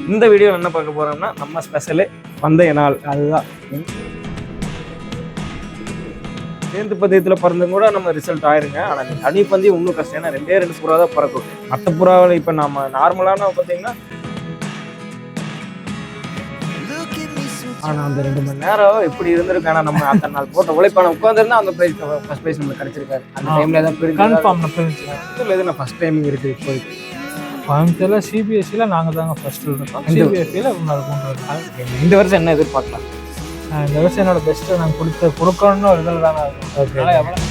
இந்த வீடியோ என்ன பார்க்க போறோம்னா நம்ம ஸ்பெஷலு பந்தய நாள். அதுதான் சேர்ந்து பந்தயத்தில் பிறந்தும் கூட நம்ம ரிசல்ட் ஆயிருங்க. ஆனால் இந்த தனி பந்தயம் இன்னும் கஷ்டம். ஏன்னா ரெண்டு புறா தான் பறக்கும். மற்ற புறாவில் இப்போ நம்ம நார்மலான பார்த்தீங்கன்னா ஆனால் அந்த 2 மணி நேரம் எப்படி இருந்திருக்கு. ஆனால் நம்ம அத்தனை நாள் போட்ட உழைப்பான உட்காந்துருந்தா அந்த ப்ரைஸ் ஃபர்ஸ்ட் ப்ரைஸ் நம்மளுக்கு கிடைச்சிருக்காரு. அந்த டைம்ல தான் கன்ஃபார்ம் இதில் நான் ஃபர்ஸ்ட் டைமிங் இருக்குது இப்போதைக்கு. கோயம்புத்தூர்ல சிபிஎஸ்சியில் நாங்கள் தாங்க ஃபர்ஸ்ட் இருக்கோம். சிபிஎஸ்சியில் இந்த வருஷம் என்ன எதிர்பார்க்கலாம்? இந்த வருஷம் என்னோட பெஸ்ட்டு நாங்கள் கொடுக்கணும்னு ஒரு இதில் தானே இருக்கும்.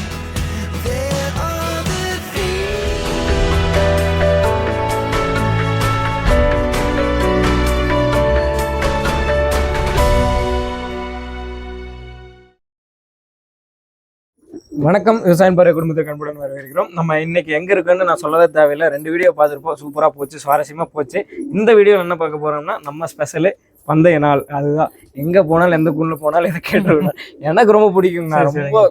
வணக்கம், விவசாயம் பாரு குடும்பத்துக்கு அன்புடன் வரவேற்கிறோம். நம்ம இன்னைக்கு எங்க இருக்குன்னு நான் சொல்லவே தேவையில்லை. 2 வீடியோ பார்த்துருப்போம். சூப்பரா போச்சு, சுவாரஸ்யமா போச்சு. இந்த வீடியோவில் என்ன பார்க்க போறோம்னா நம்ம ஸ்பெஷலு பந்தய நாள். அதுதான் எங்க போனாலும் எந்த குள்ள போனாலும் இதை கேட்டுருக்கேன். எனக்கு ரொம்ப பிடிக்குங்க. ரொம்ப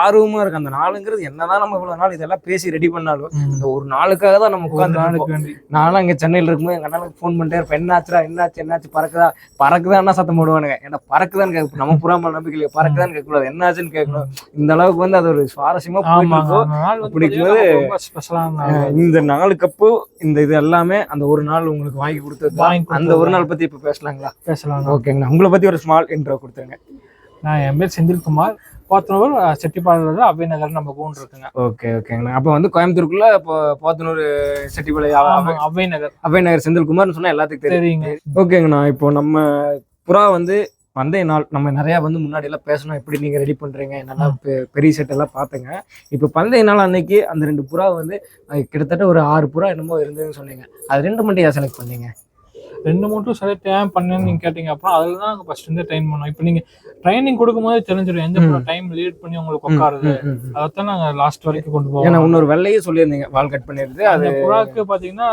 ஆர்வமா இருக்கு அந்த நாளுங்கிறது. என்னதான் நம்ம இவ்வளவு நாள் இதெல்லாம் பேசி ரெடி பண்ணாலும் இந்த ஒரு நாளுக்காக தான் நம்ம உட்காந்து. நானும் அங்கே சென்னையில் இருக்கும்போது எங்க அண்ணனுக்கு ஃபோன் பண்ணிட்டே இருப்பேன். என்னாச்சு பறக்குதான்னா சத்தம் போடுவானுங்க. ஏன்னா பறக்குதான்னு கேட்க நம்ம புறாமல் நம்பிக்கை இல்லையா, பறக்குதான்னு கேட்கக்கூடாது, என்னாச்சுன்னு கேட்கணும். இந்த அளவுக்கு வந்து அது ஒரு சுவாரஸ்யமா பிடிக்கும்போது இந்த நாளுக்கப்போ இந்த இது எல்லாமே அந்த ஒரு நாள் உங்களுக்கு வாங்கி கொடுத்தது. அந்த ஒரு நாள் பத்தி இப்ப பேசலாம். ஓகேங்கண்ணா, உங்களை பத்தி ஒரு ஸ்மால் இன்ட்ரோ கொடுத்துருங்க. நான் என் பேர் செந்தில்குமார். போத்தனூர் செட்டிப்பாளையம் அபய் நகர் நம்ம கூண்டு இருக்குங்க. ஓகேங்கண்ணா. அப்போ வந்து கோயம்புத்தூருக்குள்ள இப்போ போத்தனூர் செட்டிப்பாளையம் அபய் நகர் செந்தில்குமார்னு சொன்னா எல்லாத்துக்கும் தெரியுங்க. ஓகேங்கண்ணா, இப்போ நம்ம புறா வந்து பந்தய நாள் நம்ம நிறையா வந்து முன்னாடி எல்லாம் பேசணும். எப்படி நீங்கள் ரெடி பண்ணுறீங்க, நல்லா பெரிய செட் எல்லாம் பார்த்துங்க. இப்போ பந்தய நாள் அன்னைக்கு அந்த 2 புறா வந்து கிட்டத்தட்ட ஒரு 6 புறா என்னமோ இருந்ததுன்னு சொன்னீங்க. அது 2 மட்டும் ஏன் செலக்ட் பண்ணீங்க? 2 மட்டும் செலக்ட் ஏன் பண்ணேன்னு நீங்கள் கேட்டீங்க. அப்புறம் அதில் தான் நாங்கள் ஃபர்ஸ்ட் வந்து ட்ரெயின் பண்ணோம். இப்போ நீங்கள் ட்ரைனிங் கொடுக்கும்போது தெரிஞ்சிடும் எந்த டைம் லீட் பண்ணி உங்களுக்கு உட்காருது. அதைத்தான் நாங்கள் லாஸ்ட் வரைக்கும் கொண்டு போவோம். ஏன்னா இன்னொரு வெள்ளையே சொல்லியிருந்தீங்க வால் கட் பண்ணிடுது. அது புறாக்கு பார்த்தீங்கன்னா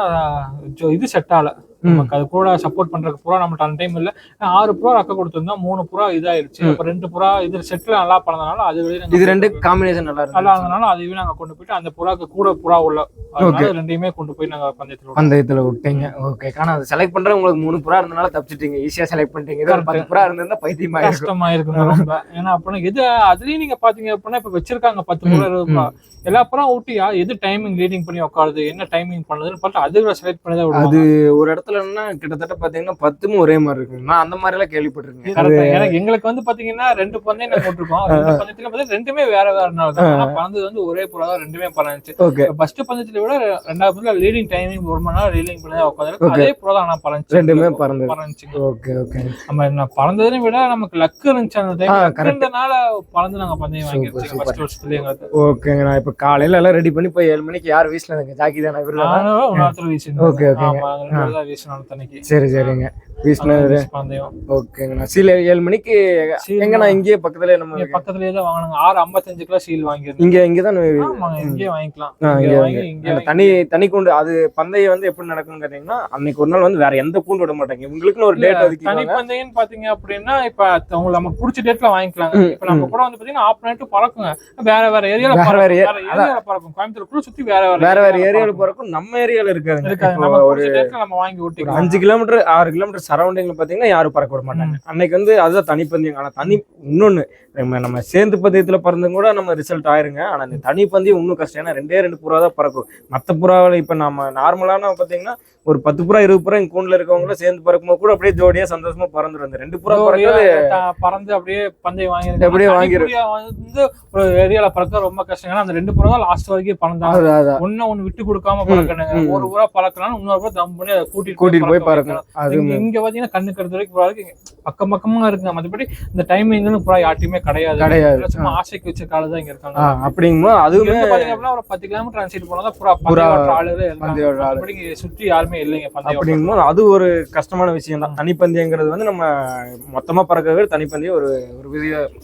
இது செட் ஆகலை. நமக்கு அது கூட சப்போர்ட் பண்றதுக்கு புறா நம்மள்ட்ட அந்த டைம் இல்லை. 6 புறா ரக்க கொடுத்துருந்தா 3 புறா இதாயிருச்சு. அப்போ 2 புறா இது செட்டில் நல்லா பறந்தனால அது வெளியே இது 2 காம்பினேஷன் நல்லா இருந்தனால அதுவே நாங்கள் கொண்டு போயிட்டு அந்த புறாக்கு கூட புறா உள்ள 2யுமே கொண்டு போய் நாங்கள் பந்தயத்தில் விட்டீங்க. ஓகே, ஆனால் அது செலக்ட் பண்ற உங்களுக்கு 3 புறா இருந்தனால தப்பிச்சிட்டீங்க, ஈஸியா செலக்ட் பண்ணிட்டீங்க. 10 புறா இருந்திருந்தா பைத்தியமா கஷ்டமா இருக்கும் ரொம்ப. ஏன்னா அப்படின்னா எது அதுலயும் நீங்க பாத்தீங்க அப்படின்னா இப்ப வச்சிருக்காங்க 10 புறா 20 புறா எல்லா புறா ஊட்டியா எது டைமிங் லீடிங் பண்ணி உட்காருது, என்ன டைமிங் பண்ணுதுன்னு பார்த்து அதுல செலக்ட் பண்ணி தான். அது ஒரு இடத்துல என்ன கிட்டத்தட்ட பாத்தீங்கன்னா 10ம் ஒரே மாதிரி இருக்கு. நான் அந்த மாதிரி எல்லாம் கேள்விப்பட்டிருக்கேன். எனக்கு எங்களுக்கு வந்து பாத்தீங்கன்னா 2 பந்தயம் நாங்க போட்டிருக்கோம். 2 பந்தயத்துல பாத்தீங்கன்னா 2மே வேற நாள் தான். ஆனா பறந்தது வந்து ஒரே புறா தான் 2மே பறந்துச்சு. ஃபர்ஸ்ட் பந்தயத்துல விட 2வது பந்தயத்துல லீடிங் டைமிங் 1 மணி நேரம் லீடிங் பண்ணி தான் உட்காந்து அதே புறா தான். ஆனா பறந்துச்சு 2மே பறந்துச்சு. நம்ம பறந்ததை விட நமக்கு லக்கு இருந்துச்சு அந்த டைம். கரெக்ட்னால பறந்து நாங்க பந்தயம் வாங்கிருச்சு ஃபர்ஸ்ட் வருஷத்துல எங்களுக்கு. ஓகேங்க, நான் இப்ப காலையில எல்லாம் ரெடி பண்ணி போய் 7 மணிக்கு யார் வீசுல ஜாக்கி தானே வீசுனேன். ஓகே சரிங்க ஓகேங்கண்ணா. சீல் 7 மணிக்கு எங்கண்ணா? இங்கேயே பக்கத்துல நம்ம பக்கத்துலயே தான் வாங்கணுங்க. 6:55 சீல் வாங்கிருக்கோம். இங்கதான் இங்கே வாங்கிக்கலாம். தனி கூண்டு. அது பந்தயம் வந்து எப்படி நடக்கும்னு கேட்டீங்கன்னா அன்னைக்கு ஒரு நாள் வந்து வேற எந்த கூண்டு விட மாட்டாங்க. இவங்களுக்குன்னு ஒரு டேட் ஒதுக்கி தனி பந்தயம் பாத்தீங்க அப்படின்னா இப்ப உங்களுக்கு நமக்கு பிடிச்ச டேட்ல வாங்கிக்கலாங்க. இப்ப நம்ம கூட வந்து பாத்தீங்கன்னா ஆஃப் நைட் பறக்குங்க. வேற ஏரியால பறக்கும். கோயம்புத்தூருக்குள்ள சுத்தி வேற ஏரியால பறக்கும். நம்ம ஏரியால இருக்காது. ஒரு நம்ம வாங்கி ஓட்டி 5 கிலோமீட்டர் 6 கிலோமீட்டர் சரௌண்டிங்ல பாத்தீங்கன்னா யாரும் பறக்க விட மாட்டாங்க. அன்னைக்கு வந்து அதுதான் தனி பந்தயம். ஆனா இன்னொன்னு நம்ம சேர்ந்து பந்தயத்துல பறந்தும் கூட நம்ம ரிசல்ட் ஆயிருங்க. ஆனா இந்த தனி பந்தயம் இன்னும் கஷ்டம். ஏன்னா 2 புறா தான் பறக்கும். மற்ற புறாவில் இப்ப நம்ம நார்மலான பாத்தீங்கன்னா ஒரு 10 புறா 20 புறா எங்க கூண்டுல இருக்கவங்களும் சேர்ந்து பறக்கும்போது கூட அப்படியே ஜோடியா சந்தோஷமா பறந்துடும். 2 புறா பறந்து அப்படியே பந்தயம் வந்து ஒரு ஏரியால பறக்க ரொம்ப கஷ்டம். ஏன்னா அந்த 2 புறா தான் லாஸ்ட் வரைக்கும் பறந்தாங்க. ஒன்னு விட்டு கொடுக்காம பறக்கணுங்க. ஒரு புறா பறக்கலாம், இன்னொரு புறா தம் பண்ணி அதை கூட்டிட்டு போய் பறக்கணும். அது இங்க பாத்தீங்கன்னா கண்ணு கருத்து வரைக்கும் புறா இருக்கு, பக்கமா இருக்குங்க. மற்றபடி இந்த டைமிங்னு புறா யார்ட்டையுமே கிடையாது. சும்மா ஆசைக்கு வச்ச கால தான் இங்க இருக்காங்க. அப்படிங்கும்போது அதுவுமே பாத்தீங்கன்னா ஒரு 10 கிலோமீட்டர் ட்ரான்ஸ்லேட் போனாதான் புறா ஆளு சுற்றி யாருமே இல்லைங்க. அப்படிங்கும்போது அது ஒரு கஷ்டமான விஷயம் தான். தனிப்பந்தயங்கிறது வந்து நம்ம மொத்தமா பறக்க தனிப்பந்தயம் ஒரு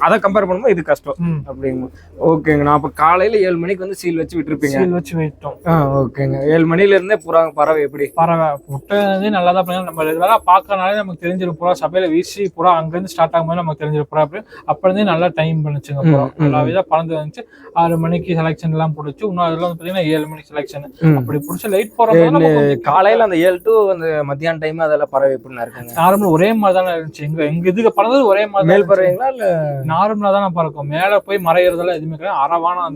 அதை கம்பேர் பண்ணும்போது இது கஷ்டம். அப்படிங்கும்போது ஓகேங்க. நான் அப்ப காலையில 7 மணிக்கு வந்து சீல் வச்சு விட்டுருப்பீங்க. சீல் வச்சு விட்டோம். ஓகேங்க. 7 மணில இருந்தே பறவை எப்படி பறவை முட்டை நல்லா தான் பண்ணி நம்ம ரெகுலரா பாக்கறனாலே நமக்கு தெரிஞ்சிடும். புறா சபையில வீசி புறா அங்க இருந்து ஸ்டார்ட் ஆகும்போது நமக்கு தெரிஞ்சிடும். புறா அப்ப இருந்தே நல்லா டைம் பண்ணுச்சுங்க. புறா நல்லாவே தான் பறந்து வந்துச்சு. 6 மணிக்கு செலக்ஷன் எல்லாம் பிடிச்சி இன்னும் அதெல்லாம் பாத்தீங்கன்னா 7 மணிக்கு செலக்ஷன் அப்படி பிடிச்ச லைட் போறது காலையில காலையில அந்த 7 to அந்த மத்தியான டைம் அதெல்லாம் பறவை எப்படின்னா இருக்குங்க? நார்மலா ஒரே மாதிரி தானே இருந்துச்சு. எங்க இதுக்கு பறந்தது ஒரே மாதிரி மேல் பறவைங்களா இல்ல நார்மலா தானே பறக்கும். மேல போய் மறையறதெல்லாம் எதுவுமே கிடையாது. அரவானம்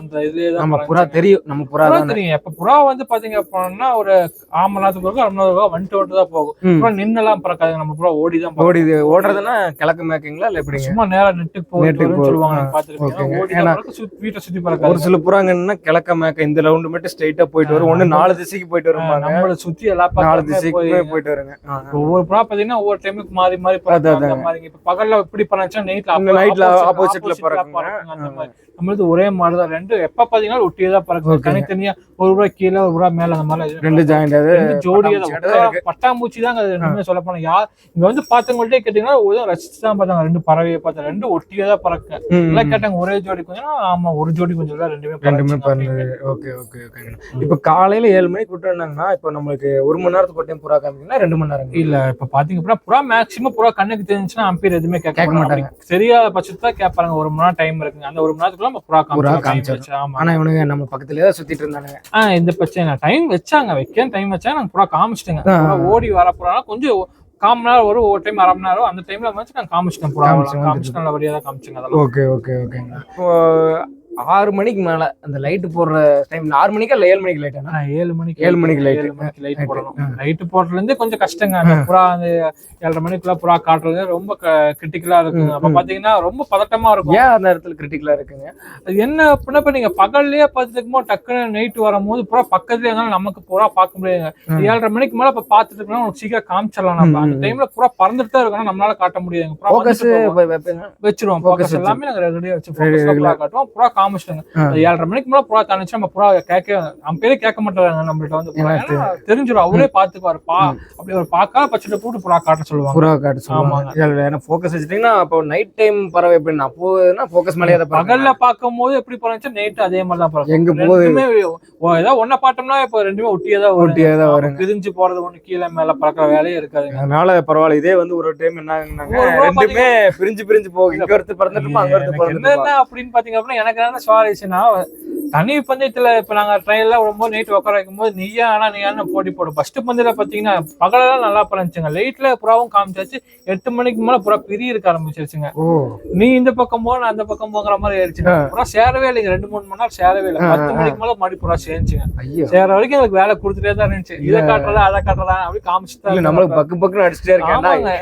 அந்த இதுதான் நம்ம புறா தெரியும், நம்ம புறா தான் தெரியும். எப்ப புறா வந்து பாத்தீங்க அப்படின்னா ஒரு 1/2 மணி நேரத்துக்கு இருக்கும், 1/2 மணி நேரம் வந்துட்டு தான் போகும். புறா நின்னெல்லாம் பறக்காது, நம்ம புறா ஓடிதான் ஓடி. ஓடுறதுன்னா கிழக்கு மேக்குங்களா இல்ல எப்படிங்க? சும்மா நேரா நெட்டுக்கு போகுதுன்னு சொல்லுவாங்க, பாத்துருக்கீங்க. வீட்டை சுத்தி பறக்காது. ஒரு சில புறாங்கன்னா கிழக்க மேக்க இந்த ரவுண்டு மட்டும் ஸ்ட்ரைட்டா போயிட்டு வரும், ஒண்ணு 4 திசைக்கு போயிட்டு வருவாங்க. நம்மள சுத்தி எல்லா 4 திசைக்கு போயிட்டு வருங்க. ஒவ்வொரு புறா பாத்தீங்கன்னா ஒவ்வொரு டைமுக்கு மாறி மாறி பறக்கும். இப்ப பகல்ல எப்படி பண்ணாச்சா நைட்ல ஆப்போசிட்ல பறக்கும். அந்த மாதிரி நம்மளுக்கு ஒரே மாதிரிதான். ரெண்டு எப்ப பாத்தீங்கன்னா ஒட்டியதான் பறக்கும். தனித்தனியா ஒரு புறா கீழே ஒரு புறா மேல அந்த மாதிரி ரெண்டு ஜோடியா பட்டாம்பூச்சி தாங்க அது. ரெண்டுமே சொல்ல போனா யார் இங்க வந்து பாத்தவங்கள்ட்டே கேட்டீங்கன்னா ரசிச்சு தான் பார்த்தாங்க. ரெண்டு பறவையை பார்த்தா ரெண்டு ஒட்டியதான் பறக்கு. எல்லாம் கேட்டாங்க ஒரே ஜோடி கொஞ்சம். ஆமா ஒரு ஜோடி கொஞ்சம் தான் ரெண்டுமே பறந்தது. Okay okay okay. இப்ப காலையில 7 மணிக்கு விட்டுறாங்கன்னா இப்ப நம்மளுக்கு 1 மணி நேரத்துக்கு ஒரு டைம் புறா காமிக்கீங்கன்னா 2 மணி நேரம் இல்ல. இப்ப பாத்தீங்க அப்படின்னா புறா மேக்சிமம் புறா கண்ணுக்கு தெரிஞ்சுன்னா அம்பீர் எதுவுமே கேட்க மாட்டாங்க. சரியா பட்சத்தை கேட்பாங்க. 1 மணி நேரம் டைம் இருக்குங்க. அந்த 1 மணி நேரத்துக்குள்ள புறா காமிச்சு. ஆனா இவனுங்க நம்ம பக்கத்துலயே சுத்திட்டு இருந்தானுங்க. இந்த பிரச்சனை டைம் வச்சாங்க, டைம் வச்சாங்க. நாங்க புறா காமிச்சிட்டேங்க. ஓடி வர புறா கொஞ்சம் 1/4 மணி நேரம் வரும், ஒரு டைம் 1/2 மணி நேரம். அந்த டைம்ல வந்து நான் காமிச்சிட்டேன் புறா காமிச்சு நல்லபடியா தான் காமிச்சுங்க அதெல்லாம். ஓகே ஓகே ஓகேங்க. இப்போ 6 மணிக்கு மேல அந்த லைட் போடுற டைம் 6 மணிக்கு இல்ல 7 மணிக்கு லைட்? 7 மணிக்கு லைட் போடணும். லைட் போடுறதுல இருந்து கொஞ்சம் கஷ்டங்க. புறா அந்த 7:30 மணிக்குள்ள புறா காட்டுறது ரொம்ப கிரிட்டிக்கலா இருக்குங்க. அப்ப பாத்தீங்கன்னா ரொம்ப பதட்டமா இருக்கும். ஏன் அந்த இடத்துல கிரிட்டிக்கலா இருக்குங்க? அது என்ன அப்படின்னா இப்ப நீங்க பகல்லயே பார்த்துட்டு டக்குன்னு நைட் வரும்போது புறா பக்கத்துலயே இருந்தாலும் நமக்கு புறா பார்க்க முடியாதுங்க. 7:30 மணிக்கு மேல இப்ப பாத்துட்டு இருக்கோம்னா உங்களுக்கு சீக்கிரம் காமிச்சிடலாம். நம்ம அந்த டைம்ல புறா பறந்துட்டு தான் இருக்கணும், நம்மளால காட்ட முடியாதுங்க. வச்சிருவோம் போக்கஸ் எல்லாமே நாங்க ரெடியா வச்சு காட்டுவோம். புறா காமிச்சிட்டாங்க 7:30 மணிக்கு மேல புறா தானிச்சு நம்ம புறா பேரே கேட்க மாட்டாங்க. நம்மள்ட்ட வந்து தெரிஞ்சிடும், அவரே பாத்துக்குவாரு. அப்படி ஒரு பாக்கா பச்சை போட்டு புறா காட்ட சொல்லுவாங்க. புறா காட்ட சொல்லுவாங்க. போக்கஸ் வச்சிட்டீங்கன்னா அப்போ நைட் டைம் பறவை எப்படின்னா அப்போனா போக்கஸ் மேலே பகல்ல பார்க்கும் போது எப்படி பறந்துச்சு நைட் அதே மாதிரி தான் பறக்கும். எங்க போகுதுமே ஏதாவது ஒன்ன பார்த்தோம்னா இப்ப ரெண்டுமே ஒட்டியதான் வரும். பிரிஞ்சு போறது ஒண்ணு கீழே மேல பறக்கிற வேலையே இருக்காது. அதனால பரவாயில்ல. இதே வந்து ஒரு டைம் என்ன ரெண்டுமே பிரிஞ்சு போகும். இங்க ஒருத்தர் பறந்துட்டு அங்க ஒருத்தர் பறந்துட்டு. என்ன அப்படின்னு பாத்தீங்க அப்படின்னா எனக்கு என்ன சுவாரஸ்யம்னா தனி பந்தயத்துல இப்ப நாங்க ட்ரெயின்ல ரொம்ப நைட் உட்கார வைக்கும் போது நீயான்னு போட்டி போடும். ஃபர்ஸ்ட் பந்தயத்துல பாத்தீங்கன்னா பகலெல்லாம் நல்லா பறந்துச்சுங்க. லைட்ல புறாவும் காமிச்சாச்சு. 8 மணிக்கு மேல புறா பிரிய இருக்க ஆரம்பிச்சிருச்சுங்க. நீ இந்த பக்கம் போ நான் அந்த பக்கம் போங்கிற மாதிரி ஆயிடுச்சுங்க. புறா சேரவே இல்லைங்க. 2-3 மணி நேரம் சேரவே இல்லை. 10 மணிக்கு மேல மறுபடி புறா சேர்ந்துச்சுங்க. சேர வரைக்கும் எனக்கு வேலை கொடுத்துட்டே தான் இருந்துச்சு. இதை காட்டுறதா அதை காட்டுறதா அப்படி காமிச்சுதான் நம்மளுக்கு பக்கு அடிச்சுட்டே இருக்காங்க.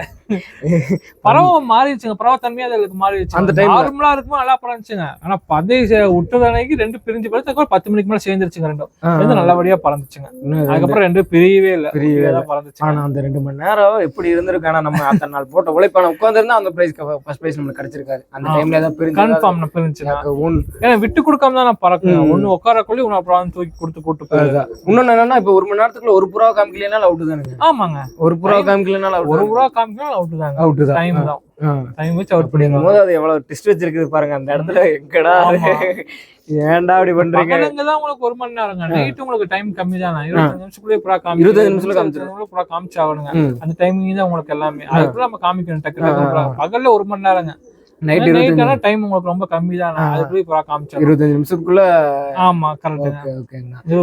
பறவை மாறிடுச்சுங்க. பறவை தன்மையா அதுக்கு மாறிடுச்சு. அந்த டைம் நார்மலா இருக்கும்போது நல்லா பறந்துச்சுங்க. ஆனா பந்தய விட்டதனைக்கு 2 பிரிஞ்சு பறந்து 10 மணிக்கு மேல சேர்ந்துருச்சுங்க. ரெண்டும் நல்லபடியா பறந்துச்சுங்க. அதுக்கப்புறம் 2 பிரியவே இல்லை, பறந்துச்சு. ஆனா அந்த 2 மணி நேரம் எப்படி இருந்திருக்கு. ஆனா நம்ம அத்தனை நாள் போட்ட உழைப்பான உட்கார்ந்துருந்தா அந்த பிரைஸ் ஃபர்ஸ்ட் பிரைஸ் நம்மளுக்கு கிடைச்சிருக்காது. அந்த டைம்ல தான் பிரிஞ்சு கன்ஃபார்ம் பிரிஞ்சுங்க. ஏன்னா விட்டு கொடுக்காம தான் நான் பறக்குங்க. ஒண்ணு உட்காரக்குள்ளே உன்னை அப்புறம் தூக்கி கொடுத்து போயிருது. இன்னொன்னு என்னன்னா இப்ப 1 மணி நேரத்துக்குள்ள ஒரு புறா காமிக்கலனால அவுட் தானுங்க. ஆமாங்க, ஒரு புறா காமிக்கலனால ஒரு புறா காமிக்கலனால அவுட் தாங்க. அவுட் தான். டைம் தான். டைம் வச்சு அவுட் பண்ணும்போது போது அது எவ்வளவு ட்விஸ்ட் வச்சிருக்குது பாருங்க. அந்த இடத்துல எங்கடா ஏன்டா அப்படி பண்றீங்க? தான் உங்களுக்கு 1 மணி நேரங்க. நைட் உங்களுக்கு டைம் கம்மி தானே. 25 நிமிஷத்துக்குள்ளே புறா 25 நிமிஷத்துல புறா காமிச்சாகணுங்க. அந்த டைமிங் தான் உங்களுக்கு எல்லாமே. அதுக்குள்ள நம்ம காமிக்கணும். டக்கு பகல்ல 1 மணி நேரங்க. நைட் டைம் உங்களுக்கு ரொம்ப கம்மி தான். அதுக்குள்ளே புறா காமிச்சா 25 நிமிஷத்துக்குள்ள. ஆமா கரெக்ட்.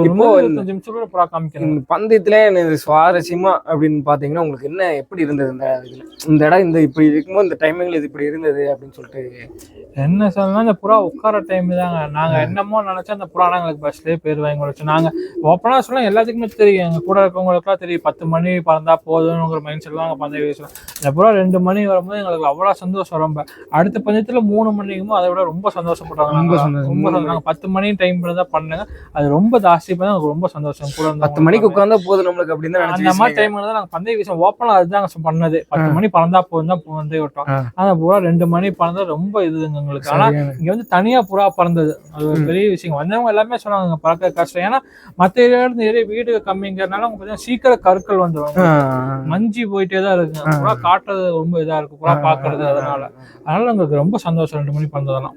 இப்போ 25 நிமிஷத்துக்குள்ள புறா காமிக்கணும். பந்தயத்திலே சுவாரஸ்யமா அப்படின்னு பாத்தீங்கன்னா உங்களுக்கு என்ன எப்படி இருந்தது? இந்த இடம் இந்த இப்படி இருக்கும்போது இந்த டைமிங்ல இது இப்படி இருந்தது அப்படின்னு சொல்லிட்டு என்ன சொல்லலாம். இந்த புறா உட்கார டைம் தாங்க. நாங்க என்னமோ நினைச்சா அந்த புறா எங்களுக்கு பஸ்லயே பேர் வாங்கி கொடுச்சு. நாங்க ஓப்பனா சொல்ல எல்லாத்துக்குமே தெரியும். எங்க கூட இருக்கவங்களுக்குலாம் தெரியும். 10 மணி பறந்தா போதும்ங்கிற மைண்ட் செட் தான் பந்தய வீசுவோம். இந்த புறா 2 மணி வரும்போது எங்களுக்கு அவ்வளவு சந்தோஷம். ரொம்ப அடுத்த பஞ்சத்துல 3 மணிக்குமோ அதை விட ரொம்ப சந்தோஷப்பட்டாங்க. ரொம்ப 10 மணி டைம் தான் பண்ணுங்க. அது ரொம்ப ஜாஸ்தி பண்ண ரொம்ப சந்தோஷம். கூட 10 மணிக்கு உட்கார்ந்தா போதும் நம்மளுக்கு அப்படின்னு அந்த மாதிரி டைம்ல தான் நாங்க பந்தய வீசம் ஓப்பனா அதுதான் பண்ணது. 10 மணி பறந்தா போதும் தான் பந்தய விட்டோம். ஆனா புறா 2 மணி பறந்தா ரொம்ப இதுங்க எங்களுக்கு. ஆனா இங்க வந்து தனியா புறா பறந்தது அது ஒரு பெரிய விஷயம். வந்தவங்க எல்லாமே சொன்னாங்க பறக்க கஷ்டம். ஏன்னா மத்த ஏரியா வீடு கம்மிங்கிறதுனால உங்களுக்கு சீக்கிரம் கற்கள் வந்துடும். மஞ்சி போயிட்டே தான் இருக்கு. புறா காட்டுறது ரொம்ப இதா இருக்கு. புறா பாக்குறது. அதனால உங்களுக்கு ரொம்ப சந்தோஷம் 2 மணி பறந்ததெல்லாம்.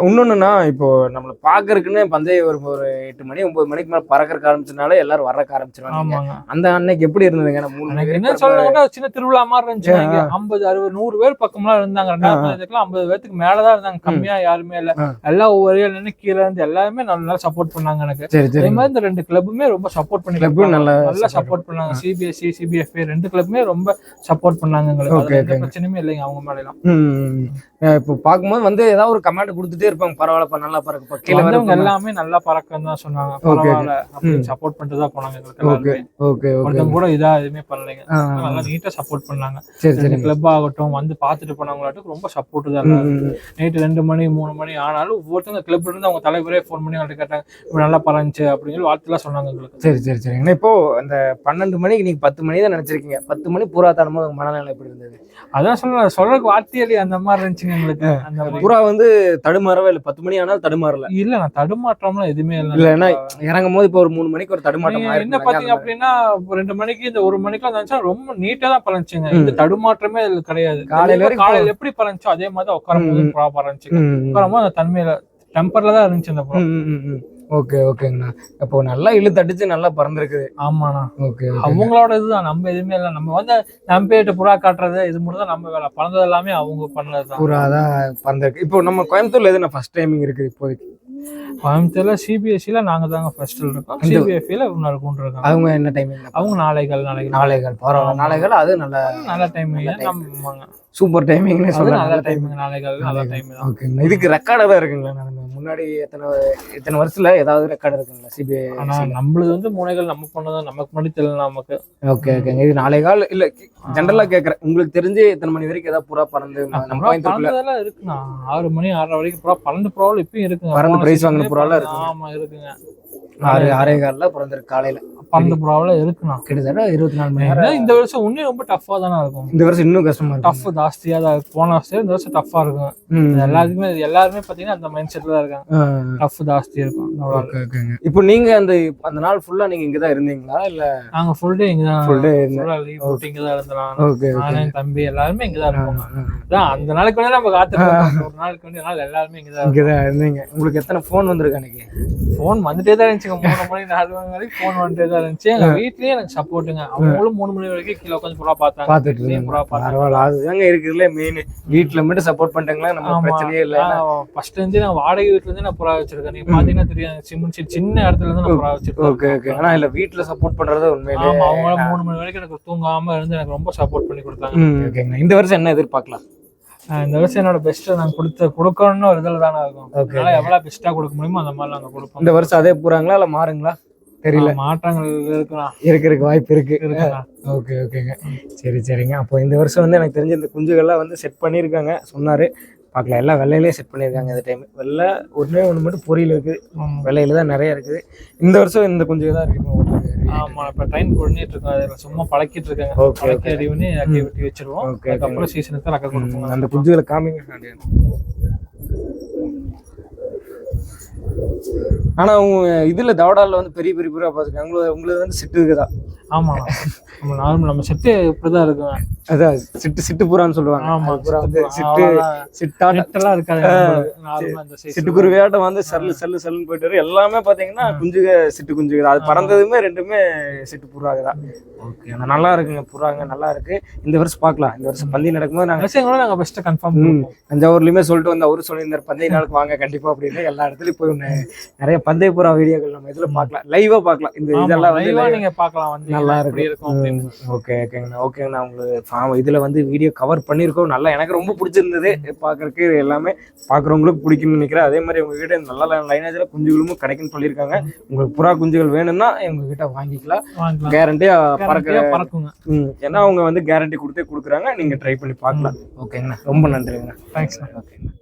இன்னொன்னுன்னா இப்போ நம்மள பாக்குறதுக்குன்னு பந்தயம் ஒரு 8 மணி 9 மணிக்கு மேல பறக்கறக்க ஆரம்பிச்சனால எல்லாரும் வரக்க ஆரம்பிச்சிருவாங்க. ஆமாங்க. அந்த அன்னைக்கு எப்படி இருந்ததுங்க? எனக்கு என்ன சொல்லணும்னா சின்ன திருவிழா மாதிரி இருந்துச்சு. 50 60 100 பேர் பக்கம்லாம் இருந்தாங்க. 2000 50 பேருக்கு மேலதான் இருந்தாங்க. கம்மியா யாருமே இல்ல. எல்லாம் ஒவ்வொரு நின்று கீழே இருந்து எல்லாருமே நல்லா சப்போர்ட் பண்ணாங்க எனக்கு. அதே மாதிரி இந்த 2 கிளப்புமே ரொம்ப சப்போர்ட் பண்ணி நல்லா சப்போர்ட் பண்ணாங்க. சிபிஎஸ்சி சிபிஎஃப்ஏ 2 கிளப்புமே ரொம்ப சப்போர்ட் பண்ணாங்க எங்களுக்கு. எந்த பிரச்சனையுமே இல்லைங்க அவங்க மேல எல்லாம். இப்போ பார்க்கும்போது வந்து ஏதாவது ஒரு கமெண்ட் கொடுத்துட்டே இருப்பாங்க, பரவாயில்லப்பா நல்லா பறக்குப்பா, கீழே வரவங்க எல்லாமே நல்லா பறக்கன்னு தான் சொன்னாங்க. பரவாயில்ல அப்படின்னு சப்போர்ட் பண்ணிட்டு தான் போனாங்க எங்களுக்கு. ஒருத்தவங்க கூட இதா எதுவுமே பண்ணலைங்க. நல்லா நீட்டா சப்போர்ட் பண்ணாங்க. சரி கிளப் ஆகட்டும் வந்து பாத்துட்டு போனவங்களாட்டும் ரொம்ப சப்போர்ட் தான். நைட்டு 2 மணி 3 மணி ஆனாலும் ஒவ்வொருத்தவங்க கிளப்ல இருந்து அவங்க தலைவரே ஃபோன் பண்ணி அவங்கள்ட்ட கேட்டாங்க இப்ப நல்லா பறந்துச்சு அப்படின்னு சொல்லி வாழ்த்துலாம் சொன்னாங்க எங்களுக்கு. சரி. இப்போ அந்த 12 மணிக்கு நீங்க 10 மணி தான் நினைச்சிருக்கீங்க. 10 மணி பூரா தரும் போது மனநிலை எப்படி இருந்தது? அதான் சொல்றதுக்கு வார்த்தையிலே அந்த மாதிரி இருந்துச்சுங்க எங்களுக்கு. அந்த புறா வந்து தடுமாறவே இல்லை. 10 மணி ஆனாலும் தடுமாறல. இல்ல நான் தடுமாற்றம்லாம் எதுவுமே இல்ல. ஏன்னா இறங்கும் போது இப்போ ஒரு 3 மணிக்கு ஒரு தடுமாற்றம் என்ன பாத்தீங்க அப்படின்னா 2 மணிக்கு இந்த 1 மணிக்கெல்லாம் நினைச்சா ரொம்ப நீட்டா தான் பறந்துச்சுங்க. இந்த தடுமாற்றமே இதுல கிடையாது. காலையில எப்படி பறந்துச்சோ அதே மாதிரி உட்காரும் போது புறா பறந்துச்சு. உட்காரும் போது அந்த தன்மையில டெம்பர்ல தான் இருந்துச்சு அந்த புறா. ஓகேங்கண்ணா. அப்போ நல்லா இழுத்து அடிச்சு நல்லா பறந்துருக்குது. ஆமாண்ணா. அவங்களோட இதுதான், நம்ம எதுவுமே இல்லை. நம்ம வந்து நம்பிட்டு புறா காட்டுறது இது மட்டும் தான் நம்ம வேலை. பறந்தது எல்லாமே அவங்க பண்ணதுதான். புறா தான் பறந்துருக்கு. இப்போ நம்ம கோயம்புத்தூர்ல எதுனா ஃபர்ஸ்ட் டைமிங் இருக்குது இப்போதைக்கு? கோயம்புத்தூர்ல சிபிஎஸ்சில நாங்க தாங்க ஃபர்ஸ்ட் இருக்கோம். சிபிஎஃப்ல இன்னொரு கொண்டு இருக்கோம். அவங்க என்ன டைமிங்? அவங்க நாளைகள் பரவாயில்ல. நாளைகள் அது நல்ல டைமிங். Super timing. நல்ல டைமிங். நாளைகள் நல்ல டைம். ஓகேங்க. இதுக்கு ரெக்கார்ட் தான் இருக்குங்களா? முன்னாடி எத்தனை வருஷத்துல ஏதாவது ரெக்கார்டு இருக்குங்களா சிபிஐ? நம்மளது வந்து முனைகள் நம்ம பண்ணதான் நமக்கு முன்னாடி தெரியல நமக்கு. ஓகேங்க. இது நாளை கால இல்ல ஜென்ரலா கேக்குறேன். உங்களுக்கு தெரிஞ்சு எத்தனை மணி வரைக்கும் ஏதாவது புறா பறந்து பறந்ததெல்லாம் இருக்குண்ணா. 6 மணி 6:30 வரைக்கும் புறா பறந்து புறாவில் இப்பயும் இருக்குங்க. பறந்து பிரைஸ் வாங்கின புறாலாம் இருக்கு. ஆமா இருக்குங்க. 6:15 பறந்துருக்கு காலையில. பறந்த புறாவில இருக்குண்ணா. கிட்டத்தட்ட 24 மணி நேரம். இந்த வருஷம் இன்னும் ரொம்ப டஃபா தானே இருக்கும். இந்த வருஷம் இன்னும் கஷ்டமா இருக்கும். டஃப் ஜாஸ்தியா தான் இருக்கும். போன வருஷம் இந்த வருஷம் டஃபா இருக்கும். எல்லாருமே பாத்தீங்கன்னா அந்த மைண்ட் செட்ல தான் இருக்காங்க. டஃப் ஜாஸ்தி இருக்கும். இப்போ நீங்க அந்த நாள் ஃபுல்லா நீங்க இங்கதான் இருந்தீங்களா? இல்ல நாங்க ஃபுல் டே இங்கதான். ஃபுல் டே இங்கதான் இருந்தோம். நானே தம்பி எல்லாருமே இங்கதான் இருப்போம். அந்த நாளைக்கு வேணா நம்ம காத்துருக்கோம். ஒரு நாளைக்கு வேண்டிய நாள் எல்லாருமே இங்கதான் இருந்தீங்க. உங்களுக்கு எத்தனை போன் வந்திருக்கு அன்னைக்கு? போன் வந்துட்டே தான் இருந்துச்சுங்க. 3 மணி 4 மணி வரைக்கும் போன் வந்துட்டே தான் இருந்துச்சு. எங்க வீட்லயே எனக்கு சப்போர்ட்டுங்க. அவங்களும் 3 மணி வரைக்கும் கீழே உட்காந்து புறா பார்த்தாங்க. பரவாயில்ல. அதுதாங்க இருக்குதுல மெயின். வீட்டுல மட்டும் சப்போர்ட் பண்ணிட்டாங்களா நம்ம பிரச்சனையே இல்ல. ஃபர்ஸ்ட் இருந்து நான் வாடகை வீட்டுல இருந்து நான் புறா வச்சிருக்கேன். நீங்க பாத்தீங்கன்னா தெரியும் சின்ன இடத்துல இருந்து நான் புறா வச்சிருக்கேன். ஓகே. ஆனா இல்ல வீட்டுல சப்போர்ட் பண்றது உண்மையிலே. அவங்க 3 மணி வரைக்கும் எனக்கு தூங்காம இருந்து எனக்கு ரொம்ப சப்போர்ட் பண்ணி கொடுத்தாங்க. இந்த வருஷம் என்ன எதிர்பார்க்கலாம்? இந்த வருஷம் என்னோட பெஸ்ட் நான் கொடுக்கணும்னு ஒரு இதுல தானே இருக்கும். அதனால எவ்வளவு பெஸ்டா கொடுக்க முடியுமோ அந்த மாதிரி நாங்க கொடுப்போம். இந்த வருஷம் அதே போறாங்களா இல்ல மாறுங்களா தெரியல. மாற்றங்கள் இருக்கலாம். இருக்கிறதுக்கு வாய்ப்பு இருக்கு. ஓகேங்க. சரிங்க. அப்போ இந்த வருஷம் வந்து எனக்கு தெரிஞ்ச இந்த குஞ்சுகள்லாம் வந்து செட் பண்ணியிருக்காங்க சொன்னாரு. பார்க்கலாம். எல்லாம் வெள்ளையிலே செட் பண்ணியிருக்காங்க. இந்த டைம் வெள்ளை ஒன்று மட்டும் பொரியல் இருக்குது. வெள்ளையில தான் நிறைய இருக்குது. இந்த வருஷம் இந்த குஞ்சு தான் இருக்கு. ஆமா இப்போ ட்ரைன் பண்ணிட்டு இருக்கோம். அதில் சும்மா பழக்கிட்டு இருக்காங்க. ரெடி பண்ணி வெட்டி வச்சிருவோம். அதுக்கப்புறம் சீசனுக்கு தான் ரெக்கார்ட் கொடுப்போம். அந்த குஞ்சுகளை காமிங்க. ஆனா அவங்க இதுல தவடால வந்து பெரிய புறா பாத்துருக்காங்க. உங்களுக்கு வந்து சிட்டு இருக்குதா? ஆமா நார்மல் நம்ம செட்டு இப்படிதான் இருக்கும். அதான் சிட்டு புறான்னு சொல்லுவாங்க. ஆமா புறா வந்து சிட்டெல்லாம் இருக்காது. சிட்டுக்குருவியாட்டம் வந்து சல்லுன்னு போயிட்டு வரும். எல்லாமே பாத்தீங்கன்னா சிட்டு குஞ்சுகள். அது பறந்ததுமே ரெண்டுமே சிட்டு புறாதான். ஓகே. நல்லா இருக்குங்க. புறாங்க நல்லா இருக்கு. இந்த வருஷம் பாக்கலாம். இந்த வருஷம் பந்தயம் நடக்கும்போது நாங்க பெஸ்ட் கன்ஃபார்ம் தஞ்சாவூர்லயுமே சொல்லிட்டு வந்து அவரு சொல்லியிருந்தாரு பந்தய நாளுக்கு வாங்க கண்டிப்பா அப்படின்னு. எல்லா இடத்துலயும் போய் நிறைய பந்தய புறா வீடியோக்கள் நம்ம இதுல பாக்கலாம். லைவா பாக்கலாம். இந்த இதெல்லாம் வந்து நீங்க பாக்கலாம். நல்லா இருக்கும். ஓகேங்கண்ணா. உங்களுக்கு இதுல வந்து வீடியோ கவர் பண்ணிருக்கோம். நல்லா எனக்கு ரொம்ப பிடிச்சிருந்தது. பாக்குறதுக்கு எல்லாமே பாக்குறவங்களுக்கு பிடிக்கும்னு நினைக்கிறேன். அதே மாதிரி உங்ககிட்ட நல்ல லைனேஜ்ல குஞ்சுகளும் கிடைக்குன்னு சொல்லியிருக்காங்க. உங்களுக்கு புறா குஞ்சுகள் வேணும்னா எங்க கிட்ட வாங்கிக்கலாம். கேரண்டியா பறக்குங்க. ஏன்னா அவங்க வந்து கேரண்டி கொடுக்குறாங்க. நீங்க ட்ரை பண்ணி பார்க்கலாம். ஓகேங்கண்ணா. ரொம்ப நன்றிங்கண்ணா. தேங்க்ஸ். ஓகேங்கண்ணா.